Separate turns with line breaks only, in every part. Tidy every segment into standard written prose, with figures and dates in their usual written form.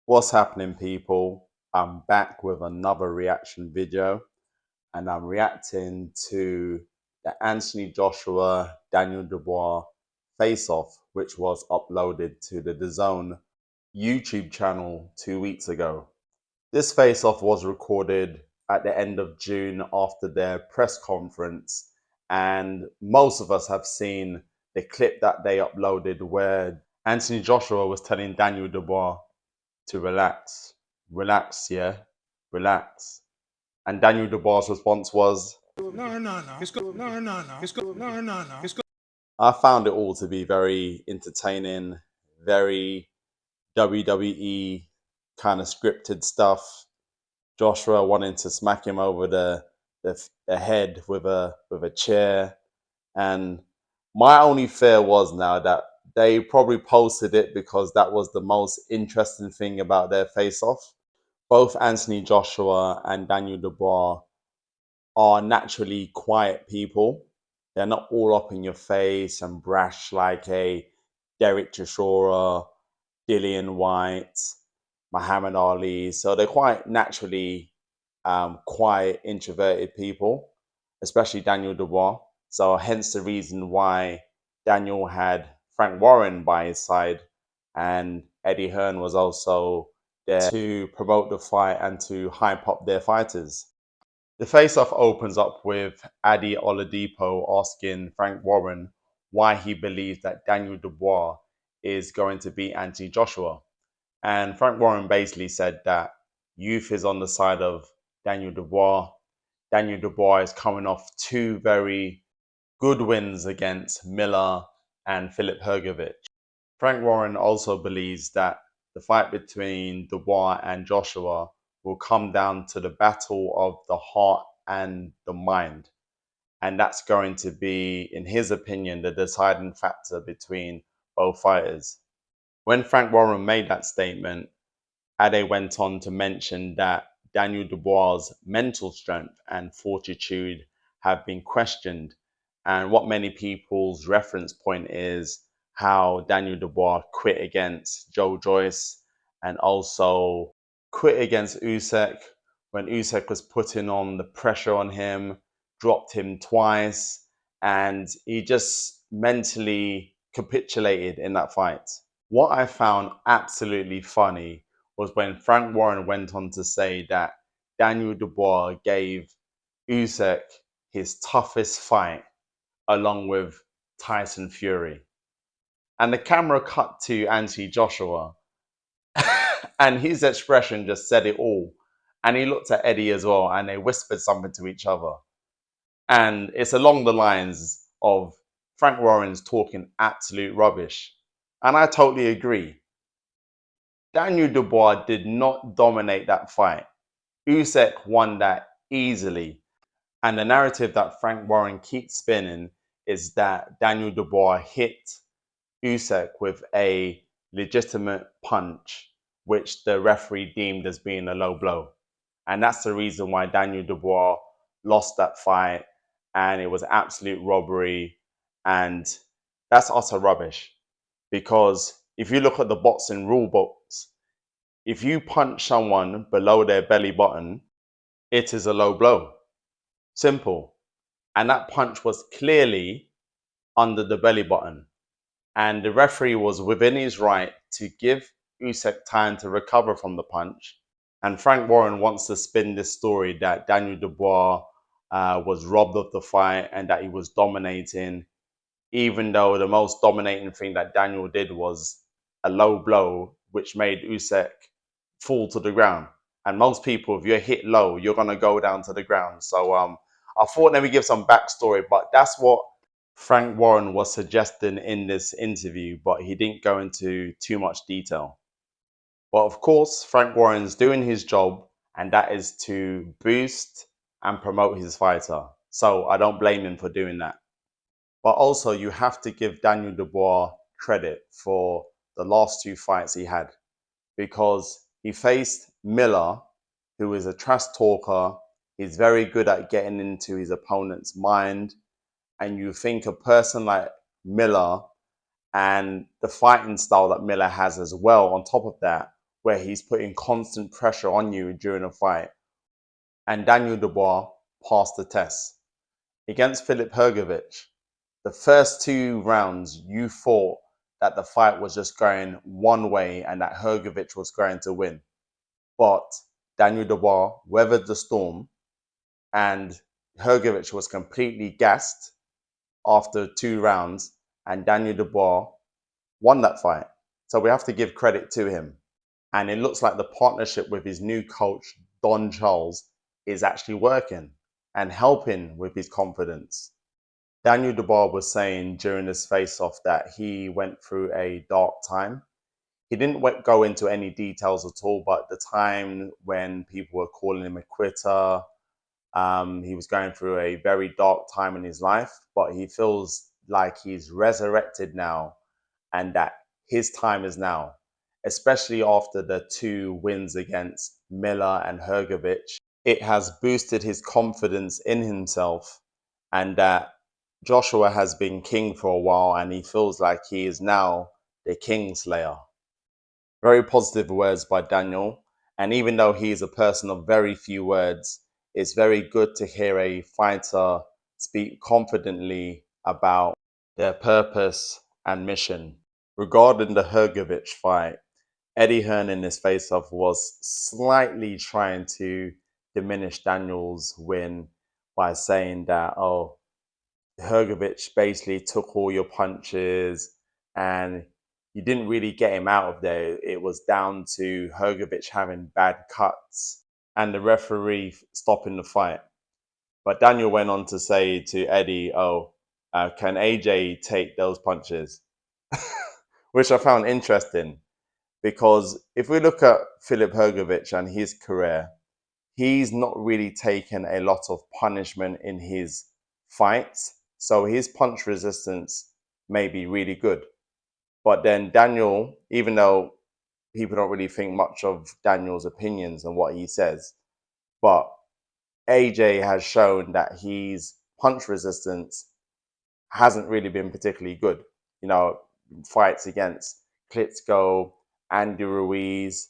What's happening, people? I'm back with another reaction video, and I'm reacting to the Anthony Joshua Daniel Dubois face off, which was uploaded to the DAZN YouTube channel 2 weeks ago. This face off was recorded at the end of June after their press conference, and most of us have seen the clip that they uploaded where Anthony Joshua was telling Daniel Dubois to relax. Relax, yeah? Relax. And Daniel Dubois' response was,
No, no, no. It's good. No, no, no. It's good. No, no, no. It's good.
I found it all to be very entertaining, very WWE kind of scripted stuff. Joshua wanting to smack him over the head with a chair. And my only fear was now that they probably posted it because that was the most interesting thing about their face off. Both Anthony Joshua and Daniel Dubois are naturally quiet people. They're not all up in your face and brash like a Derek Chisora, Dillian White, Muhammad Ali. So they're quite naturally quiet, introverted people, especially Daniel Dubois. So hence the reason why Daniel had Frank Warren by his side, and Eddie Hearn was also there to promote the fight and to hype up their fighters. The face-off opens up with Adi Oladipo asking Frank Warren why he believes that Daniel Dubois is going to beat Anthony Joshua. And Frank Warren basically said that youth is on the side of Daniel Dubois. Daniel Dubois is coming off two very good wins against Miller and Philip Hrgovic. Frank Warren also believes that the fight between Dubois and Joshua will come down to the battle of the heart and the mind. And that's going to be, in his opinion, the deciding factor between both fighters. When Frank Warren made that statement, Ade went on to mention that Daniel Dubois' mental strength and fortitude have been questioned. And what many people's reference point is how Daniel Dubois quit against Joe Joyce and also quit against Usyk when Usyk was putting on the pressure on him, dropped him twice, and he just mentally capitulated in that fight. What I found absolutely funny was when Frank Warren went on to say that Daniel Dubois gave Usyk his toughest fight along with Tyson Fury. And the camera cut to Anthony Joshua and his expression just said it all. And he looked at Eddie as well and they whispered something to each other. And it's along the lines of Frank Warren's talking absolute rubbish. And I totally agree. Daniel Dubois did not dominate that fight. Usyk won that easily. And the narrative that Frank Warren keeps spinning is that Daniel Dubois hit Usyk with a legitimate punch, which the referee deemed as being a low blow. And that's the reason why Daniel Dubois lost that fight. And it was absolute robbery. And that's utter rubbish. Because if you look at the boxing rule books, if you punch someone below their belly button, it is a low blow. Simple. And that punch was clearly under the belly button. And the referee was within his right to give Usyk time to recover from the punch. And Frank Warren wants to spin this story that Daniel Dubois was robbed of the fight and that he was dominating, even though the most dominating thing that Daniel did was a low blow, which made Usyk fall to the ground. And most people, if you're hit low, you're going to go down to the ground. So I thought let me give some backstory, but that's what Frank Warren was suggesting in this interview, but he didn't go into too much detail. But of course, Frank Warren's doing his job, and that is to boost and promote his fighter. So I don't blame him for doing that. But also, you have to give Daniel Dubois credit for the last two fights he had, because he faced Miller, who is a trash talker. He's very good at getting into his opponent's mind. And you think a person like Miller and the fighting style that Miller has as well, on top of that, where he's putting constant pressure on you during a fight. And Daniel Dubois passed the test. Against Filip Hrgović, the first 2 rounds, you thought that the fight was just going one way and that Hrgović was going to win. But Daniel Dubois weathered the storm, and Hrgović was completely gassed after 2 rounds, and Daniel Dubois won that fight. So we have to give credit to him. And it looks like the partnership with his new coach, Don Charles, is actually working and helping with his confidence. Daniel Dubois was saying during this face-off that he went through a dark time. He didn't go into any details at all, but the time when people were calling him a quitter, he was going through a very dark time in his life, but he feels like he's resurrected now and that his time is now, especially after the 2 wins against Miller and Hrgović. It has boosted his confidence in himself, and that Joshua has been king for a while and he feels like he is now the king slayer. Very positive words by Daniel. And even though he is a person of very few words, it's very good to hear a fighter speak confidently about their purpose and mission. Regarding the Hrgović fight, Eddie Hearn in this face-off was slightly trying to diminish Daniel's win by saying that, oh, Hrgović basically took all your punches and you didn't really get him out of there. It was down to Hrgović having bad cuts and the referee stopping the fight. But Daniel went on to say to Eddie, oh, can AJ take those punches? Which I found interesting because if we look at Filip Hrgović and his career, he's not really taken a lot of punishment in his fights. So his punch resistance may be really good. But then Daniel, even though people don't really think much of Daniel's opinions and what he says, but AJ has shown that his punch resistance hasn't really been particularly good. You know, fights against Klitschko, Andy Ruiz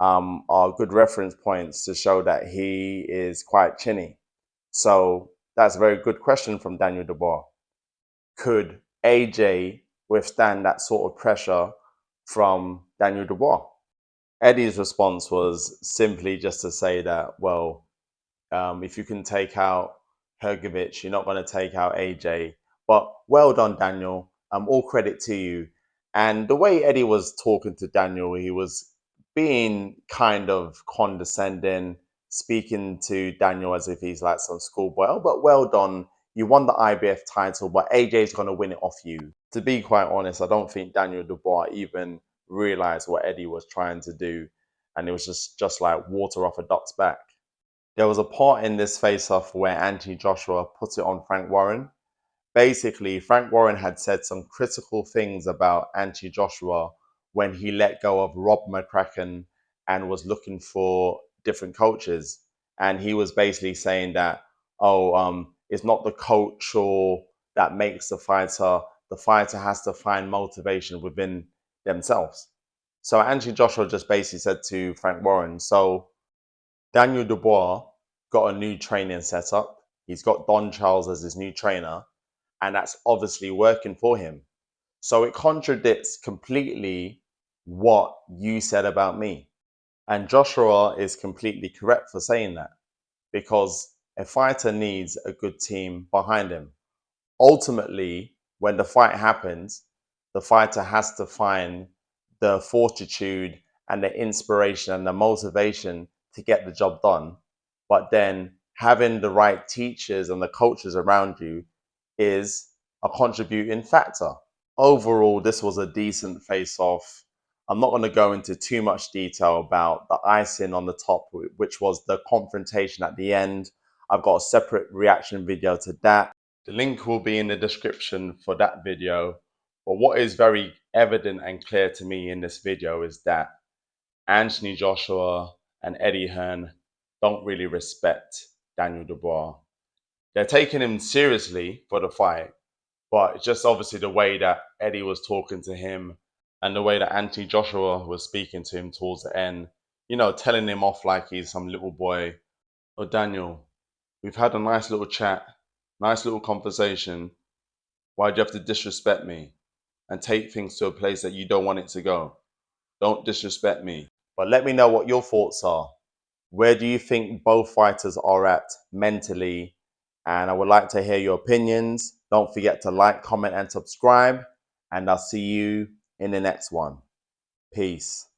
are good reference points to show that he is quite chinny. So that's a very good question from Daniel Dubois. Could AJ withstand that sort of pressure from Daniel Dubois? Eddie's response was simply just to say that, well, if you can take out Hrgović, you're not going to take out AJ. But well done, Daniel. All credit to you. And the way Eddie was talking to Daniel, he was being kind of condescending, speaking to Daniel as if he's like some schoolboy. Oh, but well done. You won the IBF title, but AJ's going to win it off you. To be quite honest, I don't think Daniel Dubois even realized what Eddie was trying to do. And it was just like water off a duck's back. There was a part in this face-off where Anthony Joshua put it on Frank Warren. Basically, Frank Warren had said some critical things about Anthony Joshua when he let go of Rob McCracken and was looking for different coaches. And he was basically saying that, oh, it's not the coach or that makes the fighter has to find motivation within themselves. So Anthony Joshua just basically said to Frank Warren, so Daniel Dubois got a new training setup. He's got Don Charles as his new trainer, and that's obviously working for him. So it contradicts completely what you said about me. And Joshua is completely correct for saying that because a fighter needs a good team behind him. Ultimately, when the fight happens, the fighter has to find the fortitude and the inspiration and the motivation to get the job done. But then having the right teachers and the coaches around you is a contributing factor. Overall, this was a decent face-off. I'm not going to go into too much detail about the icing on the top, which was the confrontation at the end. I've got a separate reaction video to that. The link will be in the description for that video. But what is very evident and clear to me in this video is that Anthony Joshua and Eddie Hearn don't really respect Daniel Dubois. They're taking him seriously for the fight, but it's just obviously the way that Eddie was talking to him And the way that Anti Joshua was speaking to him towards the end, you know, telling him off like he's some little boy. Oh, Daniel, we've had a nice little chat, nice little conversation. Why'd you have to disrespect me and take things to a place that you don't want it to go? Don't disrespect me. But let me know what your thoughts are. Where do you think both fighters are at mentally? And I would like to hear your opinions. Don't forget to like, comment, and subscribe. And I'll see you in the next one. Peace.